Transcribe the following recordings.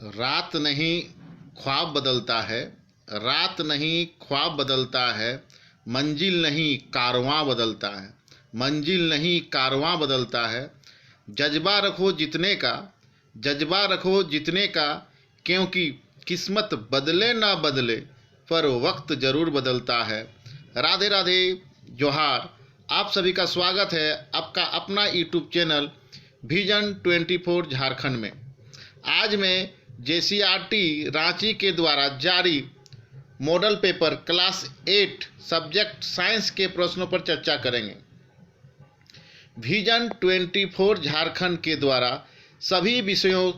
रात नहीं ख्वाब बदलता है, रात नहीं ख्वाब बदलता है, मंजिल नहीं कारवां बदलता है, मंजिल नहीं कारवां बदलता है। जज्बा रखो जीतने का, जज्बा रखो जीतने का, क्योंकि किस्मत बदले ना बदले पर वक्त ज़रूर बदलता है। राधे राधे, जोहार। आप सभी का स्वागत है आपका अपना यूट्यूब चैनल विजन 24 झारखंड में। आज मैं JCRT रांची के द्वारा जारी model paper class 8 subject science के प्रश्नों पर चर्चा करेंगे। विजन 24 झारखंड के द्वारा सभी विषयों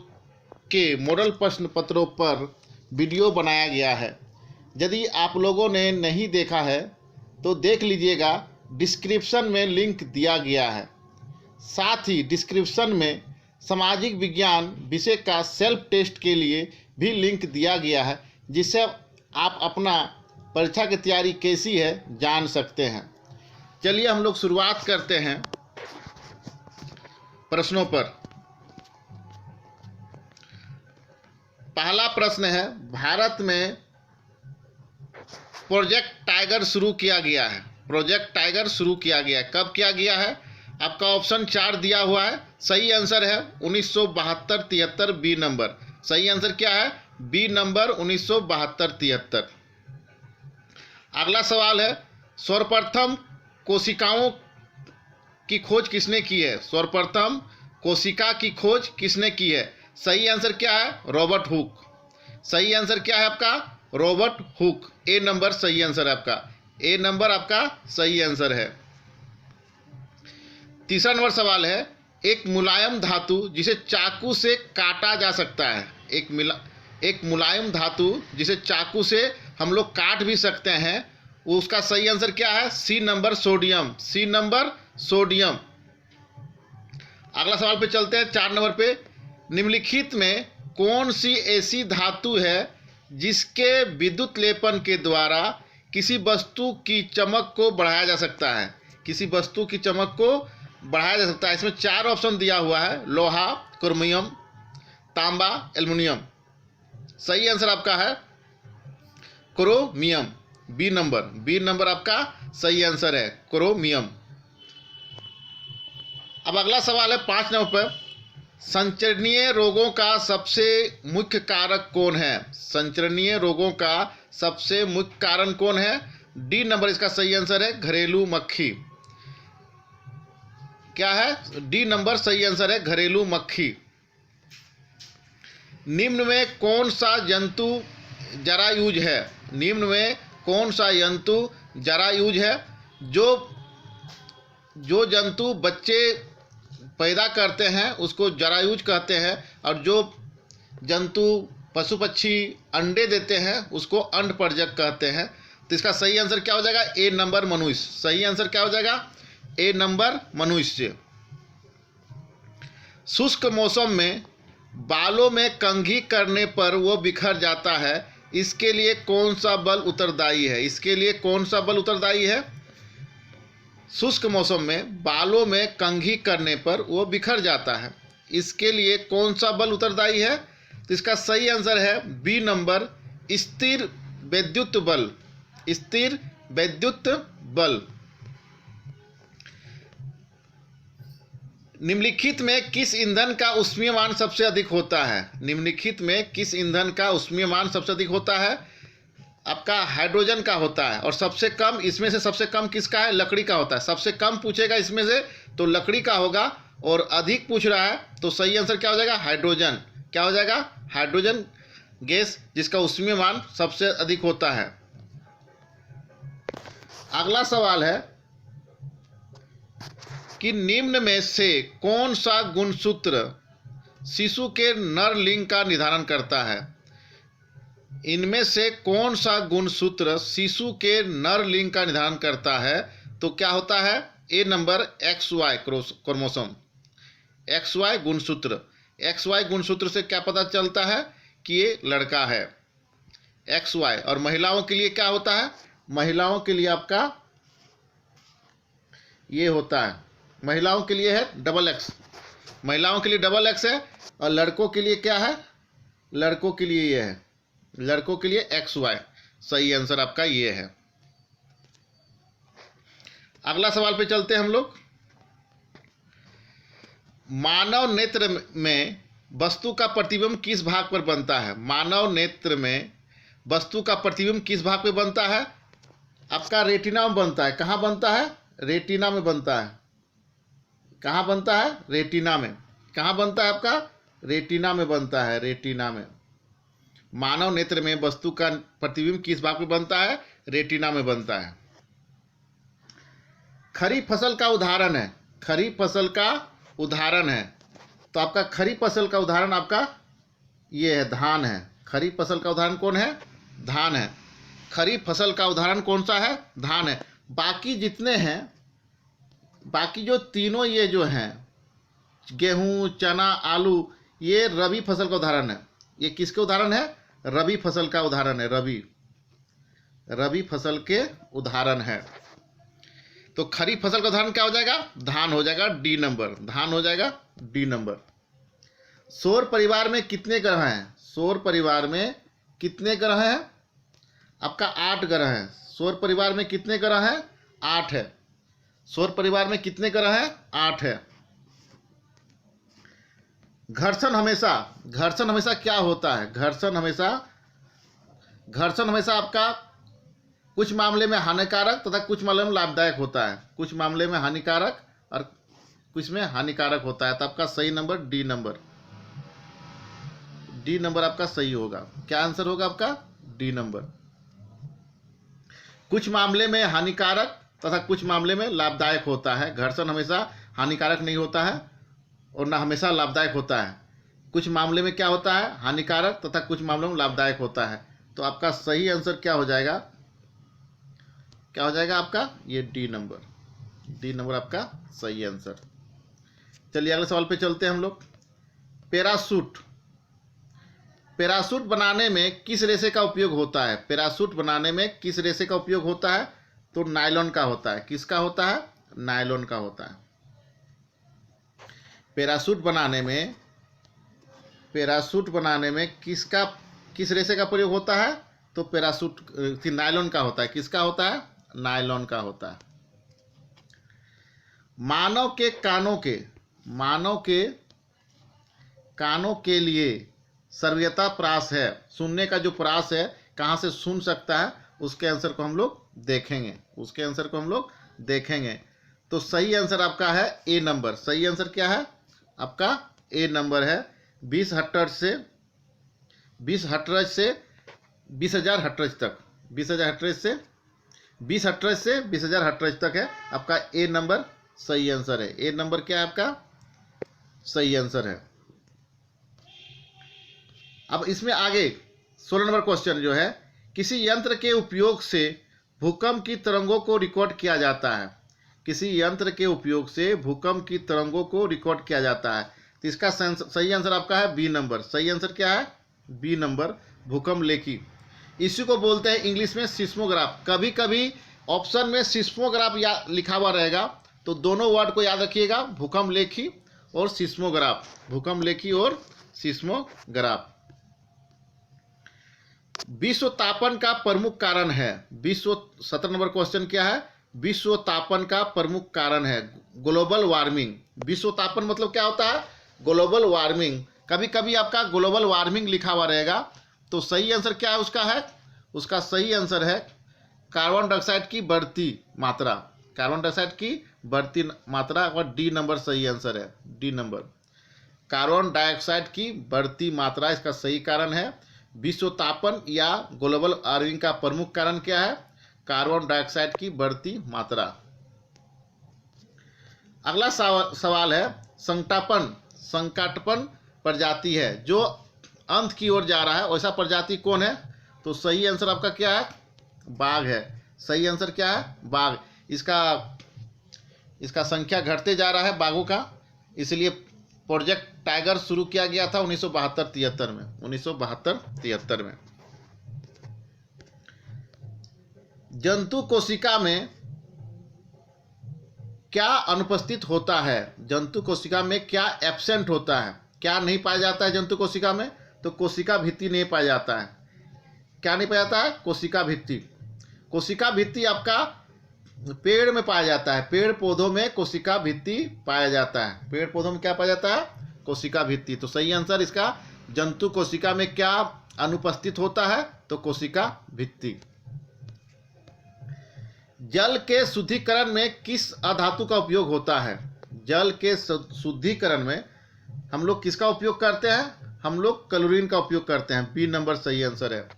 के मॉडल प्रश्न पत्रों पर वीडियो बनाया गया है। यदि आप लोगों ने नहीं देखा है तो देख लीजिएगा, डिस्क्रिप्शन में लिंक दिया गया है। साथ ही डिस्क्रिप्शन में सामाजिक विज्ञान विषय का सेल्फ टेस्ट के लिए भी लिंक दिया गया है, जिससे आप अपना परीक्षा की तैयारी कैसी है जान सकते हैं। चलिए हम लोग शुरुआत करते हैं प्रश्नों पर। पहला प्रश्न है, भारत में प्रोजेक्ट टाइगर शुरू किया गया है। प्रोजेक्ट टाइगर शुरू किया गया है, कब किया गया है? आपका ऑप्शन 4 दिया हुआ है। सही आंसर है 1972-73 बी नंबर। सही आंसर क्या है? B number 1972-73। अगला सवाल है, सर्वप्रथम कोशिकाओं की खोज किसने की है? सर्वप्रथम कोशिका की खोज किसने की है? सही आंसर क्या है? Robert Hooke. सही आंसर क्या है आपका? Robert Hooke. ए नंबर सही आंसर है आपका। ए नंबर आपका सही आंसर है। तीसरा नंबर सवाल है, एक मुलायम धातु जिसे चाकू से काटा जा सकता है। एक मुलायम धातु जिसे चाकू से हम लोग काट भी सकते हैं, उसका सही आंसर क्या है? C number sodium. C number sodium. अगला सवाल पे चलते हैं, 4 नंबर पे। निम्नलिखित में कौन सी ऐसी धातु है जिसके विद्युत लेपन के द्वारा किसी वस्तु की चमक को बढ़ाया जा सकता है? किसी वस्तु की चमक को बढ़ाया जा सकता है। इसमें 4 ऑप्शन दिया हुआ है, लोहा, क्रोमियम, तांबा, एल्युमिनियम। सही आंसर आपका है chromium. B number. B number आपका सही आंसर है, क्रोमियम। अब अगला सवाल है 5 नंबर पर, संचरणीय रोगों का सबसे मुख्य कारक कौन है? संचरणीय रोगों का सबसे मुख्य कारण कौन है? डी नंबर इसका सही आंसर है, घरेलू मक्खी। क्या है? डी नंबर सही आंसर है, घरेलू मक्खी। निम्न में कौन सा जंतु जरायुज है? निम्न में कौन सा जंतु जरायुज है? जो जंतु बच्चे पैदा करते हैं उसको जरायुज कहते हैं, और जो जंतु पशु पक्षी अंडे देते हैं उसको अंडपरजक कहते हैं। तो इसका सही आंसर क्या हो जाएगा? ए नंबर मनुष्य। सही आंसर क्या हो जाएगा? ए नंबर मनुष्य। शुष्क मौसम में बालों में कंघी करने पर वो बिखर जाता है, इसके लिए कौन सा बल उत्तरदायी है? इसके लिए कौन सा बल उत्तरदायी है? शुष्क मौसम में बालों में कंघी करने पर वो बिखर जाता है, इसके लिए कौन सा बल उत्तरदायी है? तो इसका सही आंसर है बी नंबर, स्थिर वैद्युत बल। स्थिर वैद्युत बल। निम्नलिखित में किस ईंधन का ऊष्मीयमान सबसे अधिक होता है? निम्नलिखित में किस ईंधन का ऊष्मीयमान सबसे अधिक होता है? आपका हाइड्रोजन का होता है। और सबसे कम, इसमें से सबसे कम किसका है? लकड़ी का होता है। सबसे कम पूछेगा इसमें से तो लकड़ी का होगा, और अधिक पूछ रहा है तो सही आंसर क्या हो जाएगा? हाइड्रोजन। क्या हो जाएगा? हाइड्रोजन गैस, जिसका ऊष्मीयमान सबसे अधिक होता है। अगला सवाल है कि निम्न में से कौन सा गुणसूत्र शिशु के नर लिंग का निर्धारण करता है? इनमें से कौन सा गुणसूत्र शिशु के नर लिंग का निर्धारण करता है? तो क्या होता है? ए नंबर XY क्रोमोसोम। XY गुणसूत्र। XY गुणसूत्र से क्या पता चलता है कि ये लड़का है? XY। और महिलाओं के लिए क्या होता है? महिलाओं के लिए आपका ये होता है, महिलाओं के लिए है XX। महिलाओं के लिए XX है, और लड़कों के लिए क्या है? लड़कों के लिए ये है, लड़कों के लिए XY। सही आंसर आपका ये है। अगला सवाल पे चलते हैं हम लोग। मानव नेत्र में वस्तु का प्रतिबिंब किस भाग पर बनता है? मानव नेत्र में वस्तु का प्रतिबिंब किस भाग पे बनता है? आपका रेटिना में बनता है। कहाँ बनता है? रेटिना में बनता है। कहाँ बनता है? रेटिना में। कहाँ बनता है आपका? रेटिना में बनता है, रेटिना में। मानव नेत्र में वस्तु का प्रतिबिंब किस भाग पे बनता है? रेटिना में बनता है। खरीफ फसल का उदाहरण है, खरीफ फसल का उदाहरण है, तो आपका खरीफ फसल का उदाहरण आपका ये है, धान है। खरीफ फसल का उदाहरण कौन है? धान है। खरीफ फसल का उदाहरण कौन सा है? धान है। बाकी जितने हैं, बाकी जो तीनों ये जो हैं, गेहूं, चना, आलू, ये रबी फसल का उदाहरण है। ये किसके उदाहरण है? रबी फसल का उदाहरण है। रबी फसल के उदाहरण है। तो खरीफ फसल का उदाहरण क्या हो जाएगा? धान हो जाएगा, डी नंबर। धान हो जाएगा, डी नंबर। सौर परिवार में कितने ग्रह हैं? सौर परिवार में कितने ग्रह हैं? आपका 8 ग्रह हैं। सौर परिवार में कितने ग्रह हैं? 8 है। सौर परिवार में कितने ग्रह हैं? 8 है। घर्षण हमेशा क्या होता है? घर्षण हमेशा आपका कुछ मामले में हानिकारक तथा कुछ मामले में लाभदायक होता है। कुछ मामले में हानिकारक और कुछ में हानिकारक होता है। तो आपका सही number D number. D number आपका सही होगा। क्या आंसर होगा आपका? D number. कुछ मामले में हानिकारक तथा कुछ मामले में लाभदायक होता है। घर्षण हमेशा हानिकारक नहीं होता है और ना हमेशा लाभदायक होता है। कुछ मामले में क्या होता है? हानिकारक तथा कुछ मामलों में लाभदायक होता है। तो आपका सही आंसर क्या हो जाएगा? क्या हो जाएगा आपका? ये डी नंबर। डी नंबर आपका सही आंसर। चलिए अगले सवाल पे चलते हैं हम लोग। पैराशूट बनाने में किस रेशे का उपयोग होता है? पैराशूट बनाने में किस रेशे का उपयोग होता है? तो नायलॉन का होता है। किसका होता है? नायलॉन का होता है। पैराशूट बनाने में किस रेशे का प्रयोग होता है? तो पैराशूट नायलॉन का होता है। किसका होता है? नायलॉन का होता है। मानव कानों के लिए श्रव्यता प्रास है। सुनने का जो प्रास है, कहाँ से सुन सकता है, उसके आंसर को हम लोग देखेंगे। तो सही आंसर आपका है ए नंबर। सही आंसर क्या है आपका? ए नंबर है। 20 हर्ट्ज से 20,000 हर्ट्ज तक, 20,000 हर्ट्ज से 20,000 हर्ट्ज तक है आपका ए नंबर सही आंसर है। ए नंबर क्या है आपका? सही आंसर है। अब इसमें आगे 16 नंबर क्वेश्चन जो है, किसी यंत्र के उपयोग से भूकंप की तरंगों को रिकॉर्ड किया जाता है। किसी यंत्र के उपयोग से भूकंप की तरंगों को रिकॉर्ड किया जाता है। तो इसका सही आंसर आपका है बी नंबर। सही आंसर क्या है? बी नंबर, भूकंप लेखी। इसी को बोलते हैं इंग्लिश में सिस्मोग्राफ। कभी कभी ऑप्शन में सिस्मोग्राफ लिखा हुआ रहेगा, तो दोनों वर्ड को याद रखिएगा, भूकंप लेखी और सिस्मोग्राफ। भूकंप लेखी और सिस्मोग्राफ। विश्व तापन का प्रमुख कारण है। 17 नंबर क्वेश्चन क्या है? विश्व तापन का प्रमुख कारण है ग्लोबल वार्मिंग। विश्व तापन मतलब क्या होता है? Global warming. कभी कभी आपका ग्लोबल वार्मिंग लिखा हुआ रहेगा, तो सही आंसर क्या है उसका? उसका सही आंसर है कार्बन डाइऑक्साइड की बढ़ती मात्रा। कार्बन डाइऑक्साइड की बढ़ती मात्रा और डी नंबर सही आंसर है। डी नंबर, कार्बन डाइऑक्साइड की बढ़ती मात्रा इसका सही कारण है। विश्व तापन या ग्लोबल वार्मिंग का प्रमुख कारण क्या है? कार्बन डाइऑक्साइड की बढ़ती मात्रा। अगला सवाल है, संकाटपन प्रजाति है जो अंत की ओर जा रहा है, वैसा प्रजाति कौन है? तो सही आंसर आपका क्या है? बाघ है। सही आंसर क्या है? बाघ। इसका संख्या घटते जा रहा है बाघों का, इसलिए प्रोजेक्ट टाइगर शुरू किया गया था 1972-73 में। 1972-73 में। जंतु कोशिका में क्या अनुपस्थित होता है? जंतु कोशिका में क्या एब्सेंट होता है? क्या नहीं पाया जाता है जंतु कोशिका में? तो कोशिका भित्ति नहीं पाया जाता है। क्या नहीं पाया जाता है? कोशिका भित्ति। कोशिका भित्ति आपका पेड़ में पाया जाता है। पेड़ पौधों में कोशिका भित्ति पाया जाता है। पेड़ पौधों में क्या पाया जाता है? कोशिका भित्ति। तो सही आंसर इसका जंतु कोशिका में क्या अनुपस्थित होता है? तो कोशिका भित्ति। जल के शुद्धिकरण में किस अधातु का उपयोग होता है? जल के शुद्धिकरण में हम लोग किसका उपयोग करते हैं? हम लोग क्लोरीन का उपयोग करते हैं। बी नंबर सही आंसर है।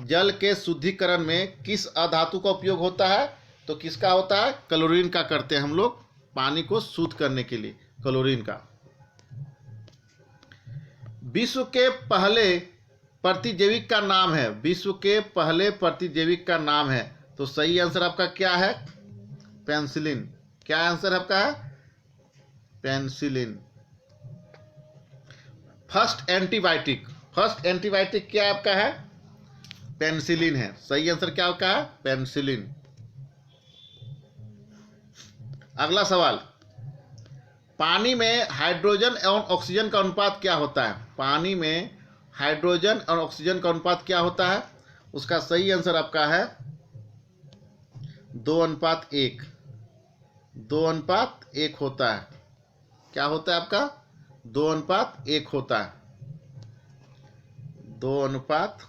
जल के शुद्धिकरण में किस अधातु का उपयोग होता है? तो किसका होता है? क्लोरीन का करते हैं हम लोग, पानी को शुद्ध करने के लिए क्लोरीन का। विश्व के पहले प्रतिजैविक का नाम है। विश्व के पहले प्रतिजैविक का नाम है। तो सही आंसर आपका क्या है? पेनिसिलिन। क्या आंसर आपका है? Penicillin. First antibiotic. First antibiotic क्या आपका है? पेनिसिलिन है। सही आंसर क्या आपका है? पेनिसिलिन। अगला सवाल, पानी में हाइड्रोजन एवं ऑक्सीजन का अनुपात क्या होता है? पानी में हाइड्रोजन और ऑक्सीजन का अनुपात क्या होता है? उसका सही आंसर आपका है 2:1। 2:1 होता है। क्या होता है आपका? 2:1 होता है। 2:1।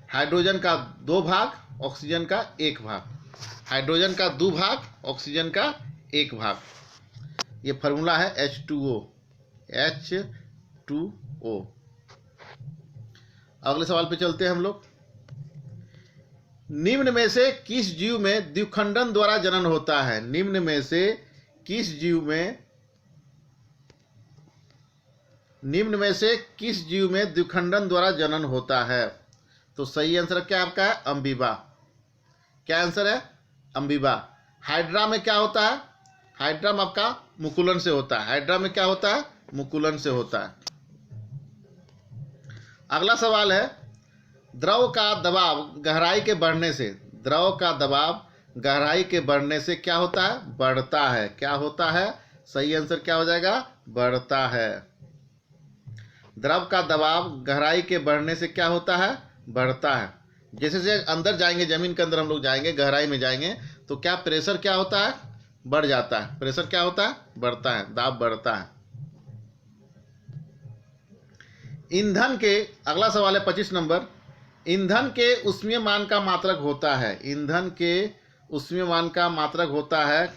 हाइड्रोजन का 2 भाग, ऑक्सीजन का 1 भाग। हाइड्रोजन का 2 भाग, ऑक्सीजन का 1 भाग। ये फॉर्मूला है H2O। H2O। अगले सवाल पे चलते हैं हम लोग। निम्न में से किस जीव में द्विखंडन द्वारा जनन होता है? निम्न में से किस जीव में द्विखंडन द्वारा जनन होता है? तो सही आंसर क्या आपका है? अम्बीबा। क्या आंसर है? अम्बीबा। हाइड्रा में क्या होता है? हाइड्रा में आपका मुकुलन से होता है। हाइड्रा में क्या होता है? मुकुलन से होता है। अगला सवाल है, द्रव का दबाव गहराई के बढ़ने से, द्रव का दबाव गहराई के बढ़ने से क्या होता है? बढ़ता है। क्या होता है? सही आंसर क्या हो जाएगा? बढ़ता है। द्रव का दबाव गहराई के बढ़ने से क्या होता है? बढ़ता है। जैसे जैसे अंदर जाएंगे, जमीन के अंदर हम लोग जाएंगे, गहराई में जाएंगे, तो क्या प्रेशर क्या होता है? बढ़ जाता है। प्रेशर क्या होता है? बढ़ता है। दाब बढ़ता है। ईंधन के, अगला सवाल है 25 नंबर, ईंधन के ऊष्मीयमान का मात्रक होता है। ईंधन के ऊष्मीयमान का मात्रक होता है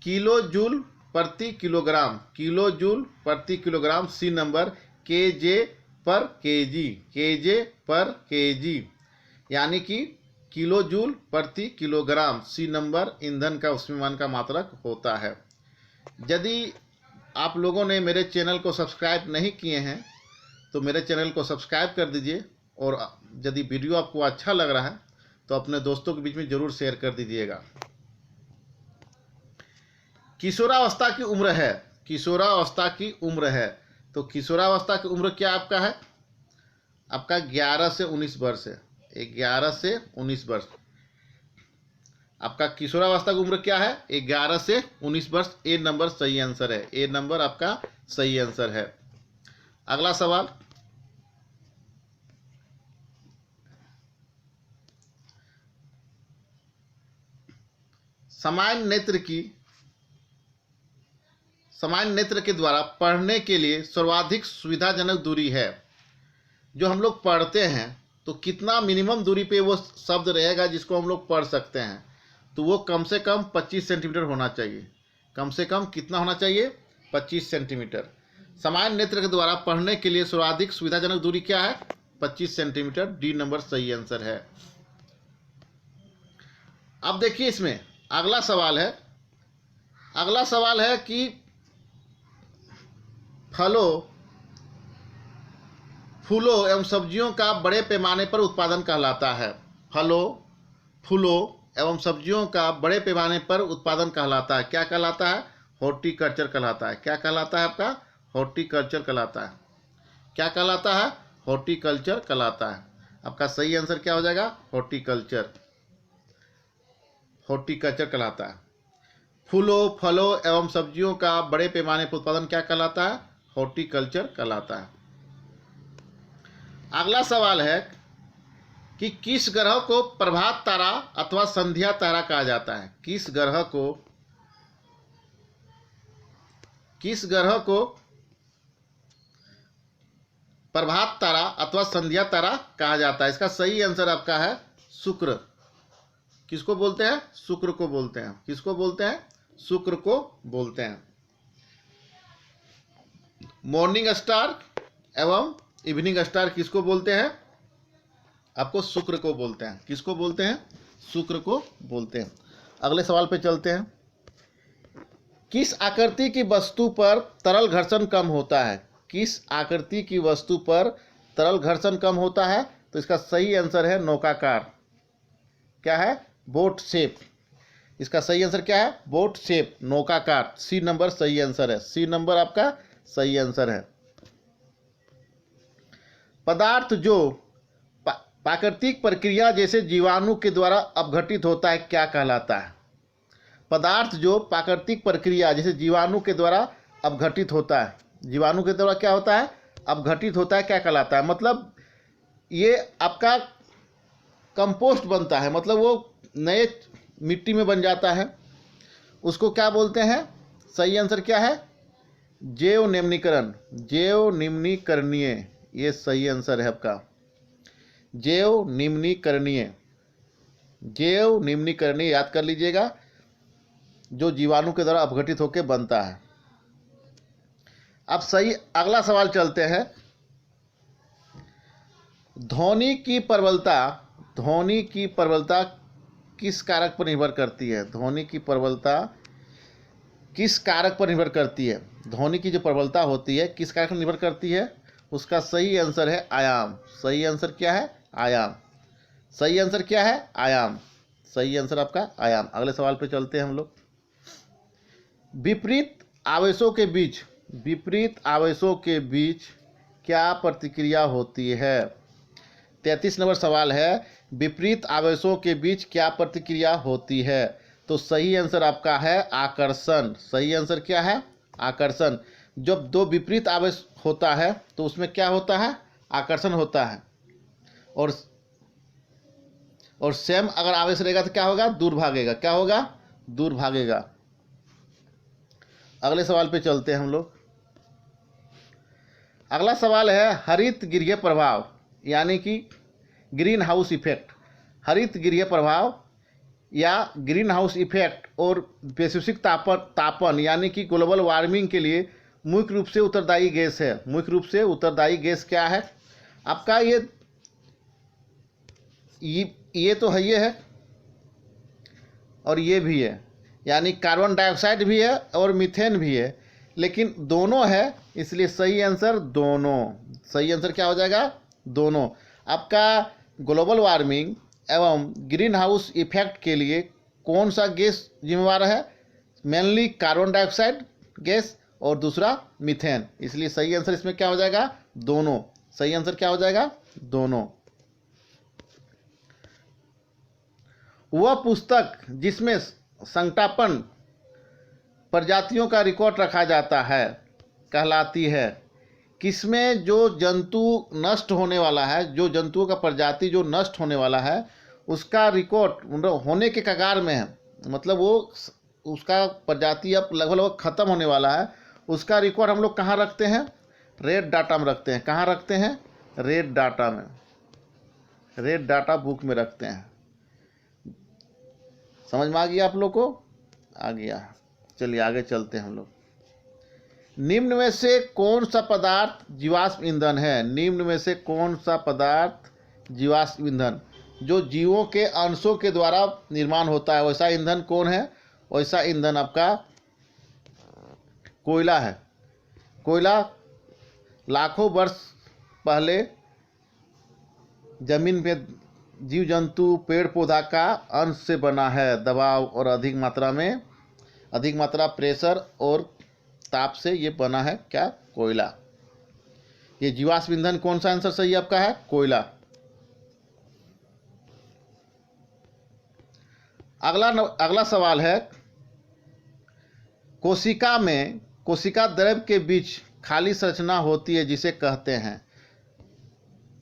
किलो जूल प्रति किलोग्राम। किलो जूल प्रति किलोग्राम। सी नंबर केजे पर केजी। केजे पर केजी यानी कि किलो जूल प्रति किलोग्राम। सी नंबर ईंधन का ऊष्मीयमान का मात्रक होता है। यदि आप लोगों ने मेरे चैनल को सब्सक्राइब नहीं किए हैं तो मेरे चैनल को सब्सक्राइब कर दीजिए, और यदि वीडियो आपको अच्छा लग रहा है तो अपने दोस्तों के बीच में ज़रूर शेयर कर दीजिएगा। किशोरावस्था की उम्र है। किशोरावस्था की उम्र है। तो किशोरावस्था की उम्र क्या आपका है? आपका 11 से 19 वर्ष है। 11 से 19 वर्ष। आपका किशोरावस्था की उम्र क्या है? 11 से 19 वर्ष। ए नंबर सही आंसर है। ए नंबर आपका सही आंसर है। अगला सवाल, सामान्य नेत्र के द्वारा पढ़ने के लिए सर्वाधिक सुविधाजनक दूरी है। जो हम लोग पढ़ते हैं तो कितना मिनिमम दूरी पे वो शब्द रहेगा जिसको हम लोग पढ़ सकते हैं? तो वो कम से कम 25 सेंटीमीटर होना चाहिए। कम से कम कितना होना चाहिए? 25 सेंटीमीटर। सामान्य नेत्र के द्वारा पढ़ने के लिए सर्वाधिक सुविधाजनक दूरी क्या है? 25 सेंटीमीटर। डी नंबर सही आंसर है। अब देखिए इसमें अगला सवाल है। अगला सवाल है कि फूलों एवं सब्जियों का बड़े पैमाने पर उत्पादन कहलाता है। फूलों एवं सब्जियों का बड़े पैमाने पर उत्पादन कहलाता है। क्या कहलाता है? हॉर्टिकल्चर कहलाता है। क्या कहलाता है आपका? हॉर्टिकल्चर कहलाता है। क्या कहलाता है? हॉर्टिकल्चर कहलाता है। आपका सही आंसर क्या हो जाएगा? हॉर्टिकल्चर। हॉर्टिकल्चर कहलाता है। फूलों, फलों एवं सब्जियों का बड़े पैमाने पर उत्पादन क्या कहलाता है? हॉर्टिकल्चर कहलाता है। अगला सवाल है कि किस ग्रह को प्रभात तारा अथवा संध्या तारा कहा जाता है? किस ग्रह को प्रभात तारा अथवा संध्या तारा कहा जाता है? इसका सही आंसर आपका है शुक्र। किसको बोलते हैं? शुक्र को बोलते हैं। किसको बोलते हैं? शुक्र को बोलते हैं। मॉर्निंग स्टार एवं इवनिंग स्टार किसको बोलते हैं? आपको शुक्र को बोलते हैं। किसको बोलते हैं? शुक्र को बोलते हैं। अगले सवाल पे चलते हैं। किस आकृति की वस्तु पर तरल घर्षण कम होता है? किस आकृति की वस्तु पर तरल घर्षण कम होता है? तो इसका सही आंसर है नौकाकार। क्या है? Boat shape. इसका सही आंसर क्या है? Boat shape, नौकाकार। सी नंबर सही आंसर है। सी नंबर आपका सही आंसर है। पदार्थ जो प्राकृतिक प्रक्रिया जैसे जीवाणु के द्वारा अपघटित होता है क्या कहलाता है? पदार्थ जो प्राकृतिक प्रक्रिया जैसे जीवाणु के द्वारा अपघटित होता है, जीवाणु के द्वारा क्या होता है? अपघटित होता है, क्या कहलाता है? मतलब ये आपका कंपोस्ट बनता है, मतलब वो नए मिट्टी में बन जाता है, उसको क्या बोलते हैं? सही आंसर क्या है? जैव निम्नीकरण, जैव निम्नीकरणीय। ये सही आंसर है आपका, जैव निम्नीकरणीय। जैव निम्नीकरणीय याद कर लीजिएगा, जो जीवाणु के द्वारा अपघटित होकर बनता है। अब सही अगला सवाल चलते हैं। ध्वनि की प्रबलता किस कारक पर निर्भर करती है? ध्वनि की प्रबलता किस कारक पर निर्भर करती है? ध्वनि की जो प्रबलता होती है किस कारक पर निर्भर करती है? उसका सही आंसर है आयाम। सही आंसर क्या है? आयाम। सही आंसर क्या है? आयाम। सही आंसर आपका आयाम। अगले सवाल पे चलते हैं हम लोग। विपरीत आवेशों के बीच क्या प्रतिक्रिया होती है? 33 नंबर सवाल है, विपरीत आवेशों के बीच क्या प्रतिक्रिया होती है? तो सही आंसर आपका है आकर्षण। सही आंसर क्या है? आकर्षण। जब दो विपरीत आवेश होता है तो उसमें क्या होता है? आकर्षण होता है। और सेम अगर आवेश रहेगा तो क्या होगा? दूर भागेगा। क्या होगा? दूर भागेगा। अगले सवाल पे चलते हैं हम लोग। अगला सवाल है हरित गृह प्रभाव यानी कि ग्रीन हाउस इफेक्ट। हरित गृह प्रभाव या ग्रीन हाउस इफेक्ट और वैश्विक तापन यानी कि ग्लोबल वार्मिंग के लिए मुख्य रूप से उत्तरदायी गैस है। मुख्य रूप से उत्तरदायी गैस क्या है आपका? ये तो है, ये है और ये भी है, यानी कार्बन डाइऑक्साइड भी है और मीथेन भी है, लेकिन दोनों है, इसलिए सही आंसर दोनों। सही आंसर क्या हो जाएगा? दोनों। आपका ग्लोबल वार्मिंग एवं ग्रीन हाउस इफेक्ट के लिए कौन सा गैस जिम्मेवार है? मेनली कार्बन डाइऑक्साइड गैस और दूसरा मीथेन, इसलिए सही आंसर इसमें क्या हो जाएगा? दोनों। सही आंसर क्या हो जाएगा? दोनों। वह पुस्तक जिसमें संकटापन प्रजातियों का रिकॉर्ड रखा जाता है कहलाती है? किसमें जो जंतु नष्ट होने वाला है, जो जंतुओं का प्रजाति जो नष्ट होने वाला है उसका रिकॉर्ड होने के कगार में है, मतलब वो उसका प्रजाति अब लगभग ख़त्म होने वाला है, उसका रिकॉर्ड हम लोग कहाँ रखते हैं? रेड डाटा में रखते हैं। कहाँ रखते हैं? रेड डाटा में, रेड डाटा बुक में रखते हैं। समझ में आ गया आप लोग को? आ गया। चलिए आगे चलते हैं हम लोग। निम्न में से कौन सा पदार्थ जीवाश्म ईंधन है? निम्न में से कौन सा पदार्थ जीवाश्म ईंधन, जो जीवों के अंशों के द्वारा निर्माण होता है, वैसा ईंधन कौन है? वैसा ईंधन आपका कोयला है। कोयला लाखों वर्ष पहले जमीन में जीव जंतु पेड़ पौधा का अंश से बना है। दबाव और अधिक मात्रा प्रेशर और ताप से ये बना है क्या? कोयला। ये जीवाश्म ईंधन कौन सा आंसर सही आपका है? कोयला। अगला सवाल है, कोशिका द्रव्य के बीच खाली संरचना होती है जिसे कहते हैं।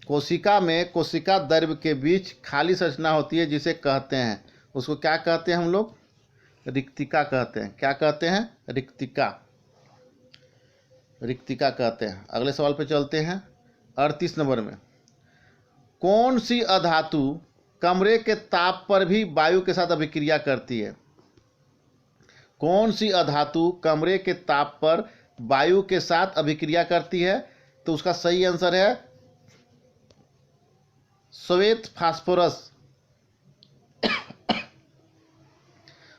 कोशिका में कोशिका द्रव्य के बीच खाली संरचना होती है जिसे कहते हैं, उसको क्या कहते हैं हम लोग? रिक्तिका कहते हैं। क्या कहते हैं? रिक्तिका। रिक्तिका कहते हैं। अगले सवाल पे चलते हैं 38 नंबर में। कौन सी अधातु कमरे के ताप पर भी वायु के साथ अभिक्रिया करती है? कौन सी अधातु कमरे के ताप पर वायु के साथ अभिक्रिया करती है? तो उसका सही आंसर है श्वेत फास्फोरस।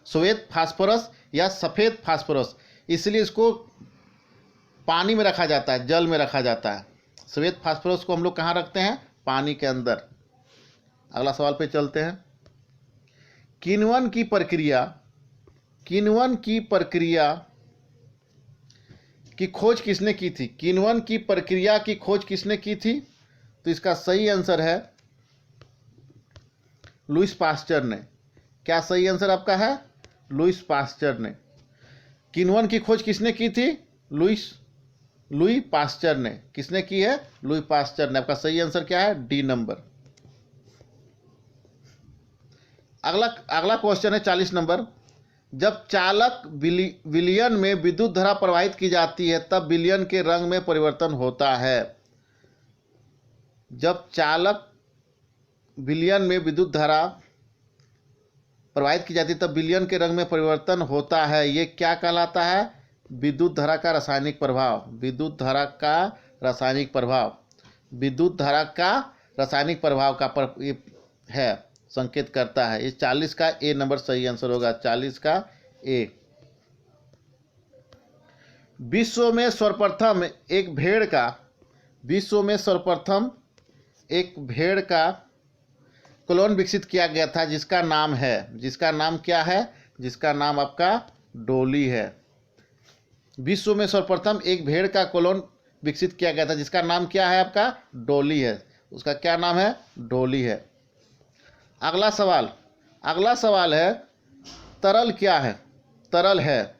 श्वेत फास्फोरस या सफ़ेद फास्फोरस, इसलिए इसको पानी में रखा जाता है, जल में रखा जाता है। श्वेत फास्फोरस को हम लोग कहाँ रखते हैं? पानी के अंदर। अगला सवाल पे चलते हैं। किण्वन की प्रक्रिया की खोज किसने की थी? किण्वन की प्रक्रिया की खोज किसने की थी? तो इसका सही आंसर है लुईस पास्चर ने। क्या सही आंसर आपका है? लुईस पास्चर ने। किण्वन की खोज किसने की थी? लुई पास्चर ने। किसने की है? लुई पास्चर ने। आपका सही आंसर क्या है? D number. अगला क्वेश्चन है 40 नंबर। जब चालक विलयन में विद्युत धारा प्रवाहित की जाती है तब विलयन के रंग में परिवर्तन होता है। जब चालक विलयन में विद्युत धारा प्रवाहित की जाती है तब विलयन के रंग में परिवर्तन होता है। ये क्या कहलाता है? विद्युत धारा का रासायनिक प्रभाव। विद्युत धारा का रासायनिक प्रभाव। विद्युत धारा का रासायनिक प्रभाव का ये है, संकेत करता है। ये 40 का ए नंबर सही आंसर होगा। 40 का ए। विश्व में सर्वप्रथम एक भेड़ का क्लोन विकसित किया गया था जिसका नाम क्या है? जिसका नाम आपका डोली है। विश्व में सर्वप्रथम एक भेड़ का क्लोन विकसित किया गया था जिसका नाम क्या है? आपका डोली है। उसका क्या नाम है? डोली है। अगला सवाल है तरल क्या है? तरल है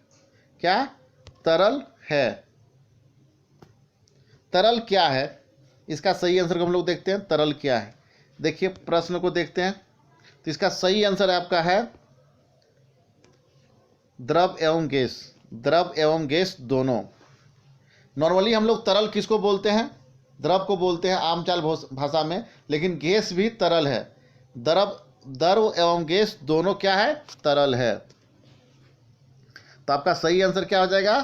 क्या? तरल है। तरल क्या है? इसका सही आंसर को हम लोग देखते हैं। तरल क्या है? देखिए प्रश्न को देखते हैं। तो इसका सही आंसर आपका है द्रव एवं गैस। द्रव एवं गैस दोनों। नॉर्मली हम लोग तरल किसको बोलते हैं? द्रव को बोलते हैं आमचाल भाषा में, लेकिन गैस भी तरल है। द्रव एवं गैस दोनों क्या है? तरल है। तो आपका सही आंसर क्या हो जाएगा?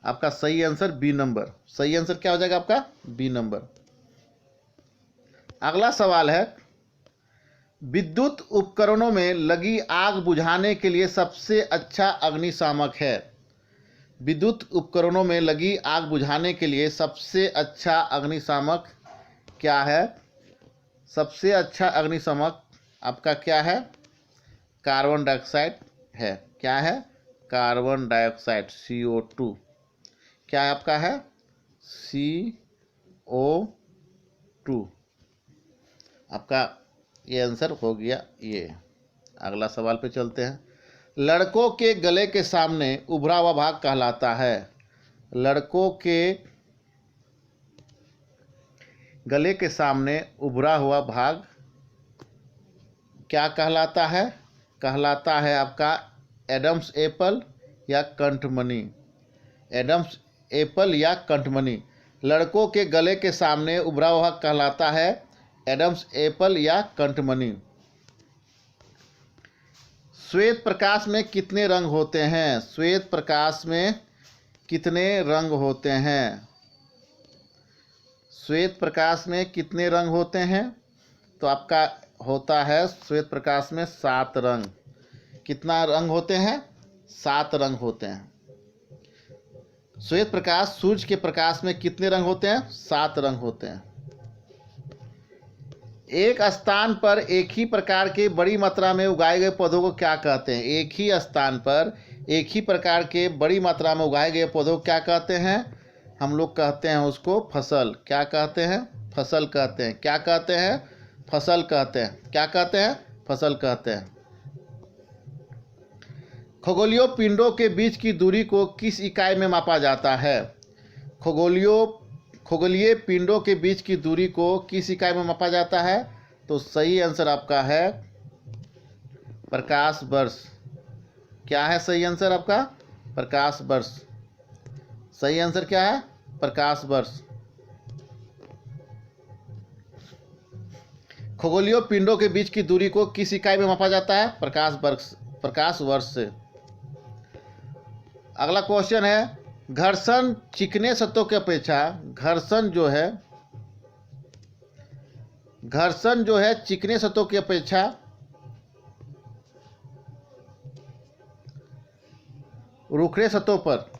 आपका सही आंसर बी नंबर। सही आंसर क्या हो जाएगा आपका? B number. अगला सवाल है विद्युत उपकरणों में लगी आग बुझाने के लिए सबसे अच्छा अग्निशामक है। विद्युत उपकरणों में लगी आग बुझाने के लिए सबसे अच्छा अग्निशामक क्या है? सबसे अच्छा अग्निशामक आपका क्या है? कार्बन डाइऑक्साइड है। क्या है? Carbon dioxide, CO2। क्या आपका है? CO2। आपका ये आंसर हो गया ये। अगला सवाल पे चलते हैं। लड़कों के गले के सामने उभरा हुआ भाग कहलाता है। लड़कों के गले के सामने उभरा हुआ भाग क्या कहलाता है? कहलाता है आपका एडम्स एप्पल या कंठमणि। एडम्स एप्पल या कंठमणि। लड़कों के गले के सामने उभरा हुआ भाग कहलाता है एडम्स एप्पल या कंठमणि। श्वेत प्रकाश में कितने रंग होते हैं? श्वेत प्रकाश में कितने रंग होते हैं? श्वेत प्रकाश में कितने रंग होते हैं? तो आपका होता है श्वेत प्रकाश में 7 रंग। कितना रंग होते हैं? 7 रंग होते हैं। श्वेत प्रकाश सूर्य के प्रकाश में कितने रंग होते हैं? 7 रंग होते हैं। एक स्थान पर एक ही प्रकार के बड़ी मात्रा में उगाए गए पौधों को क्या कहते हैं? एक ही स्थान पर एक ही प्रकार के बड़ी मात्रा में उगाए गए पौधों को क्या कहते हैं? हम लोग कहते हैं उसको फसल। क्या कहते हैं? फसल कहते हैं। क्या कहते हैं? फसल कहते हैं। क्या कहते हैं? फसल कहते हैं। खगोलीय पिंडों के बीच की दूरी को किस इकाई में मापा जाता है? खगोलीय पिंडों के बीच की दूरी को किस इकाई में मापा जाता है? तो सही आंसर आपका है प्रकाश वर्ष। क्या है सही आंसर आपका? प्रकाश वर्ष। सही आंसर क्या है? प्रकाश वर्ष। खगोलीय पिंडों के बीच की दूरी को किस इकाई में मापा जाता है? प्रकाश वर्ष से। अगला क्वेश्चन है, घर्षण चिकने सतहों की अपेक्षा घर्षण जो है चिकने सतहों की अपेक्षा रूखरे सतहों पर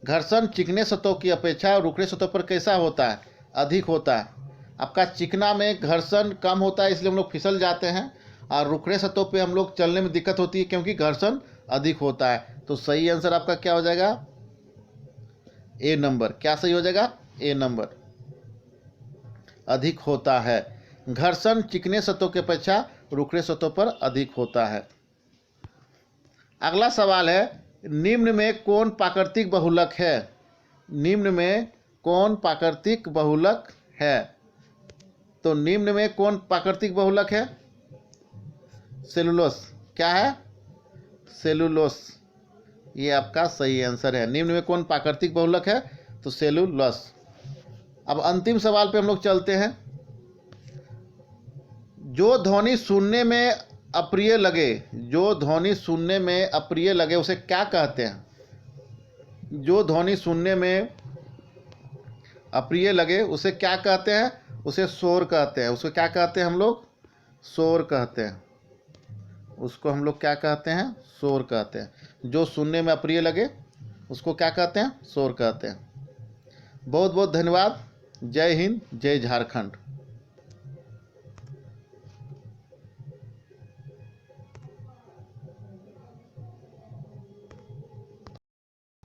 घर्षण चिकने सतहों की अपेक्षा रूखरे सतहों पर कैसा होता है? अधिक होता है। आपका चिकना में घर्षण कम होता है, इसलिए हम लोग फिसल जाते हैं, और रूखरे सतहों पे हम लोग चलने में दिक्कत होती है क्योंकि घर्षण अधिक होता है। तो सही आंसर आपका क्या हो जाएगा? ए नंबर। क्या सही हो जाएगा? ए नंबर। अधिक होता है। घर्षण चिकने सतहों की अपेक्षा रूखरे सतहों पर अधिक होता है। अगला सवाल है, निम्न में कौन प्राकृतिक बहुलक है? निम्न में कौन प्राकृतिक बहुलक है? तो निम्न में कौन प्राकृतिक बहुलक है? सेलुलोस। क्या है? सेलुलोस। ये आपका सही आंसर है। निम्न में कौन प्राकृतिक बहुलक है? तो सेलुलोस। अब अंतिम सवाल पे हम लोग चलते हैं। जो ध्वनि सुनने में अप्रिय लगे उसे क्या कहते हैं? जो ध्वनि सुनने में अप्रिय लगे उसे क्या कहते हैं? उसे शोर कहते हैं। उसको क्या कहते हैं हम लोग? शोर कहते हैं। उसको हम लोग क्या कहते हैं? शोर कहते हैं। जो सुनने में अप्रिय लगे उसको क्या कहते हैं? शोर कहते हैं। बहुत बहुत धन्यवाद। जय हिंद, जय झारखंड।